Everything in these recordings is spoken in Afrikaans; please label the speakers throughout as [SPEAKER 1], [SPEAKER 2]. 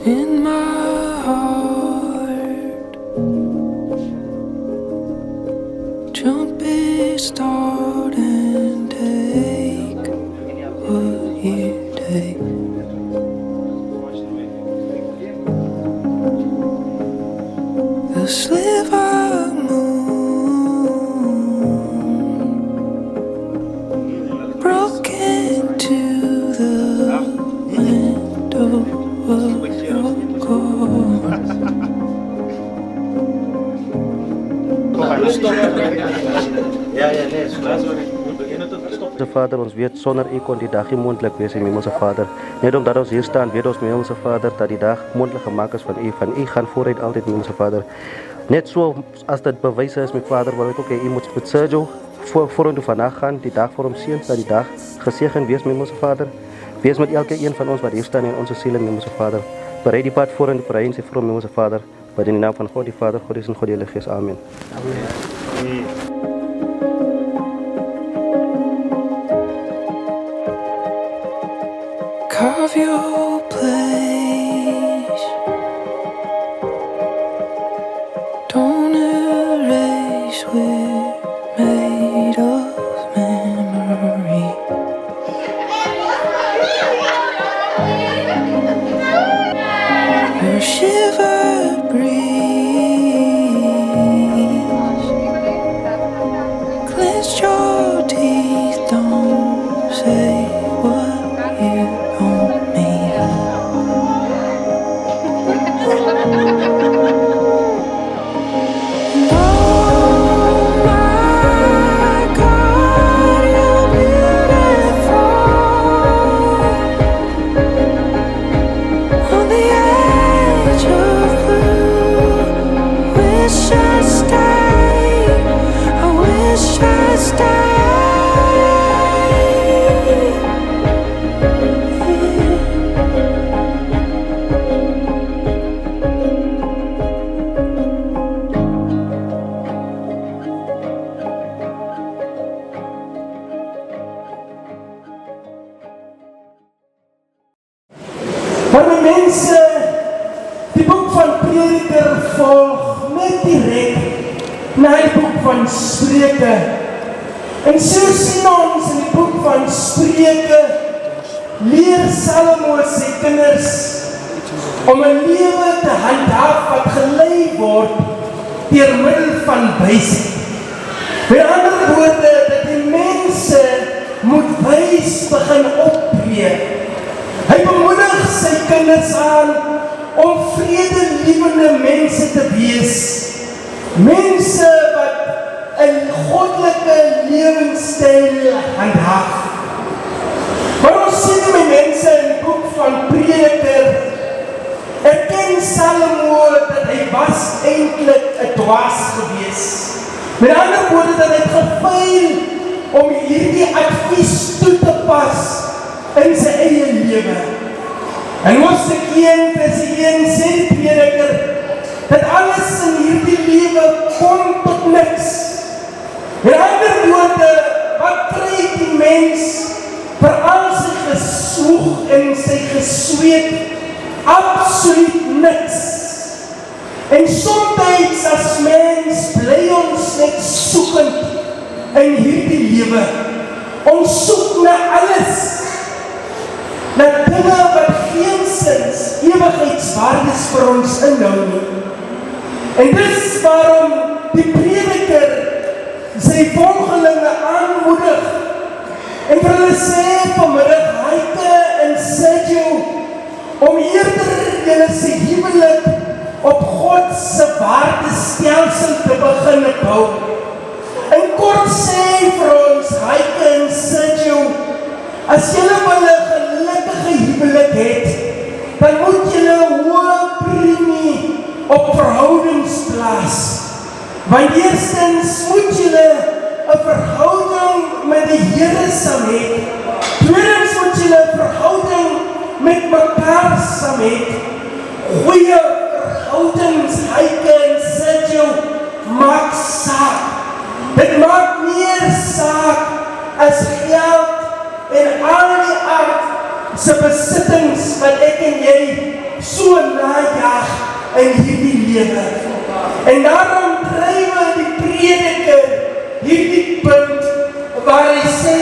[SPEAKER 1] In my heart, jump it, start and take what you take. The sliver moon broke into the window of your car.
[SPEAKER 2] Onze Vader, ons weet zonder u kon die dag niet mondelijk wezen, Hemelse Vader. Net omdat ons hier staan, weet ons, Hemelse Vader, dat die dag mondelijk gemaakt is van u. Van u gaan vooruit altijd, Hemelse Vader. Net zo als dat bewijs is, mijn Vader, wil ik ook u moet met Sergio voor hem vandaag gaan, die dag voor hem zien, dat die dag gezegend wees, Hemelse Vader. Wees met elke een van ons wat hier staan in onze zielen, Hemelse Vader. Bereid die pad voor en bereid zich voor hem, Hemelse Vader. Bij de naam van God, die Vader, God is en God die Heilige Geest. Amen. Amen.
[SPEAKER 1] Carve your place. Don't erase, we're made of memory. Your shiver breeze. Clench your teeth, don't say what you don't mean. And oh my God, you're beautiful. On the edge of blue, wish I stayed. I wish I stayed.
[SPEAKER 3] Maar die mense, die boek van Prediker volg net direct na die boek van Spreuke. En so sien ons in die boek van Spreuke, leer Salomo sy kinders om 'n lewe te handhaaf wat gelei word deur middel van wysheid. Met ander woorde, dat die mense moet wys begin optree. Hy bemoedig sy kinders aan om vrede-lievende mense te wees. Mense wat 'n goddelike lewenstyl handhaaf. Maar ons sien my mense in die boek van Prediker, erken Salomo dat hy was eintlik 'n dwaas gewees. Met ander woorde, dat hy gefaal om hierdie advies toe te pas in sy eie lewe. En hoofstuk 1 vers 1 sê die Prediker dat alles in hierdie lewe kom tot niks. Met ander woorde, wat kry die mens vir al sy geswoeg en sy gesweet? Absoluut niks. En soms as mens bly ons net soekend in hierdie lewe. Ons soek na alles. Na dinge wat geensins ewigheidswaardes vir ons inhou nie. En dis waarom die Prediker sy volgelinge aanmoedig en vir hulle sê vanmiddag, Heike en Sergio, om eerder julle se huwelik op God se waardestelsel te begin bou. En kort sê vir ons, Heike en Sergio, as julle wil 'n gelukkige huwelik het, dan moet julle hoë premie op verhoudings plaas. Want eerstens moet julle 'n verhouding met die Here saam hê. Tweedens moet julle 'n verhouding met mekaar saam hê. Goeie verhoudings, Heike en Sergio, maak saak. Dit maak meer saak as geld en al die aard se besittings wat ek en jy so najag in hierdie lewe. En daarom dryf die prediker hierdie punt waar hy sê,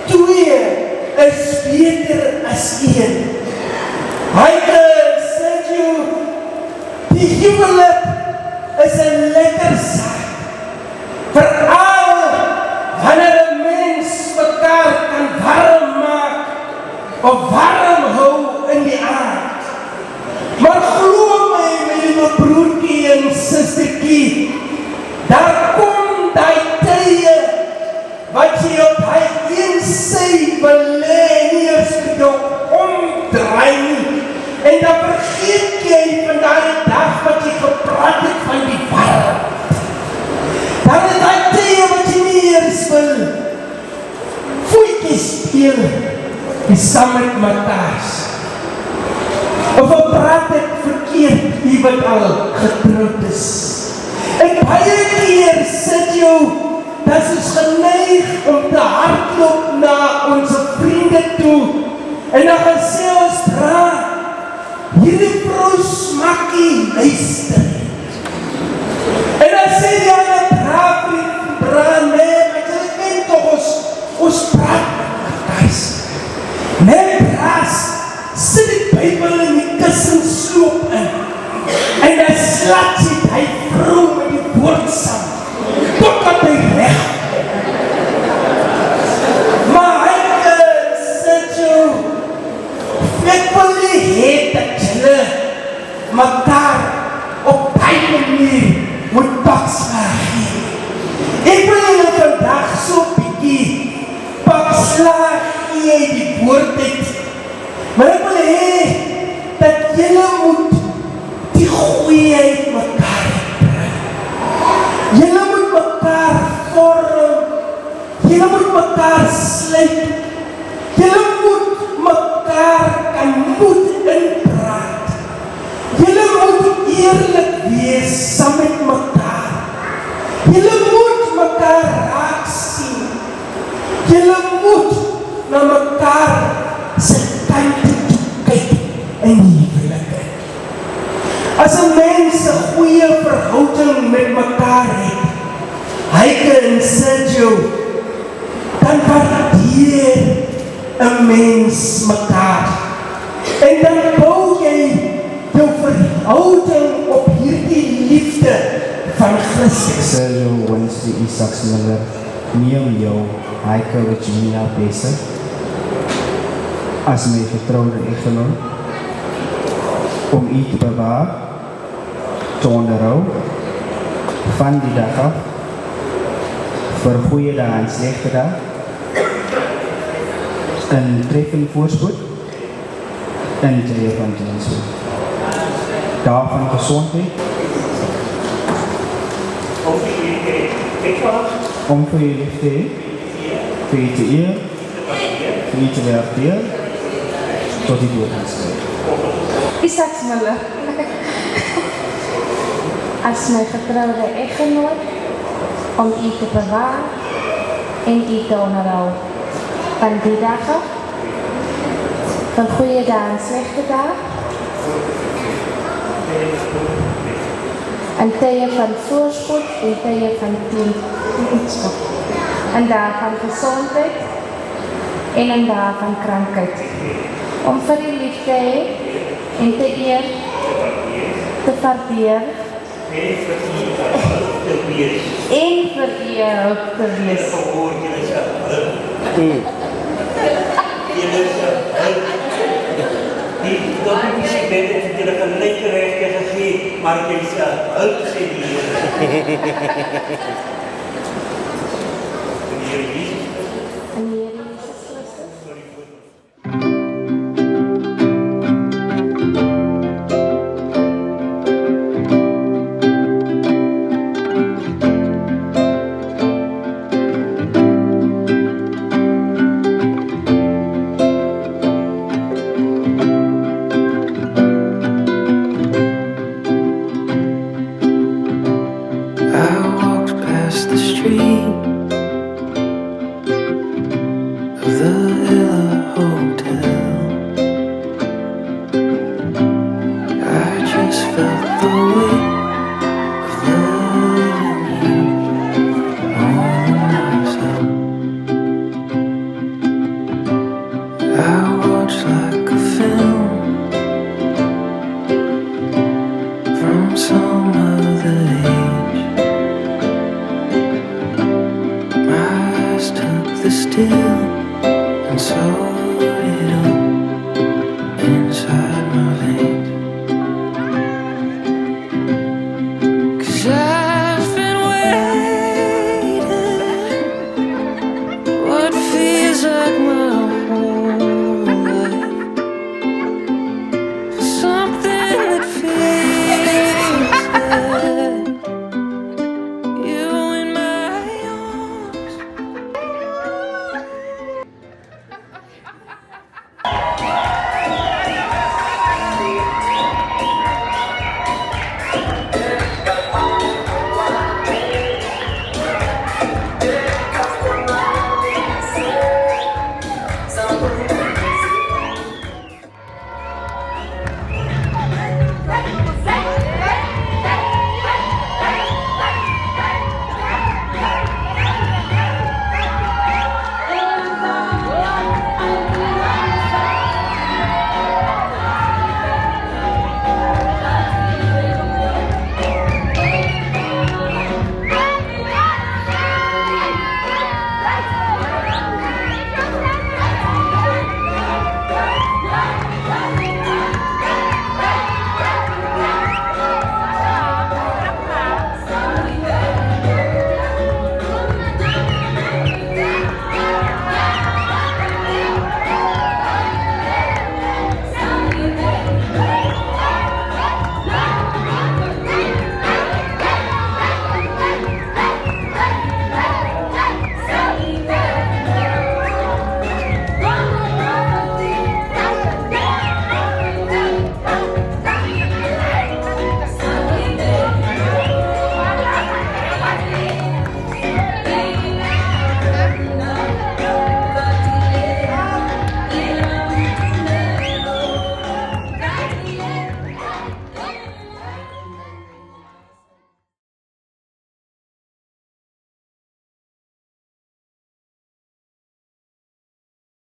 [SPEAKER 3] 2 is beter as 1. Hy sê jy, die huwelik is 'n lekker saak. Veral wanneer 'n mens mekaar kan warm maak of warm hou in die aard. Maar glo my, my liewe broertjie en sustertjie, daar kom die tye wat jy op hy een sy wil lê en eers jou omdraai nie. En dan vergeet jy van daai dag wat jy gepraat het van die warm. Dan is die tye wat jy nie eers wil voetjies speel die saam met mekaars. Of praat ek verkeerd, die wat al getrouwd is. En baie keer sit jou, dat is geneig om te hardloop na onze vriende toe. En dan gaan sê ons, hierdie vrou smakkie luister. En dan sê die ander, nee, ek ken toch ons praat met mekaars. Nee, sit die Bybel in die kussen sloop in. En dan slaat sy die vrou met die woord saam. Totdat hy recht. Maar hy sit jou, ek wil nie hee dat jylle mekaar op die manier moet pakslaag gee. Ek wil jylle vandag so bykie pakslaag gee die woord het. Maar ek wil hee dat jylle moet die goeieheid mekaar bring. Jylle moet mekaar vorm. Jylle moet mekaar sluit. Jylle moet mekaar kan moed inpraat. Jylle moet eerlik wees saam met mekaar. Jylle moet mekaar raak sien. Jylle moet na mekaar sy kante toe kyk in die huwelike. As 'n mens 'n goeie verhouding met mekaar het, Heike en Sergio, dan waardeer 'n mens mekaar. En dan bou jy jou verhouding op hierdie liefde van Christus.
[SPEAKER 4] Sergio Wednesday Isaacs Miller, Neil Yo, Heike Virginia Besser, as my getrouwde echtgenoot, om u te bewaar, te onderhou, van die dag af, vir goeie dae en slegte dae, in treffende voorspoed, in tye van teenspoed. Dae van gezondheid, om vir u lief te hê, vir u te eer, vir u te waardeer, tot die dood ons.
[SPEAKER 5] Isaacs Miller, as my getrouwde echtgenoot, om u te bewaar en u te onderhou van die dag af, van goeie dae en slegte dae, in tye van voorspoed en tye van teenspoed, in dae van gezondheid en in dae van krankheid, om vir u lief te hê en te eer, te waardeer en vir u hulp te wees.
[SPEAKER 6] Die dominee het julle gelyke regte gegee, maar ek is hulp sê die Here.
[SPEAKER 5] in die Here Jesus Christus.
[SPEAKER 1] much like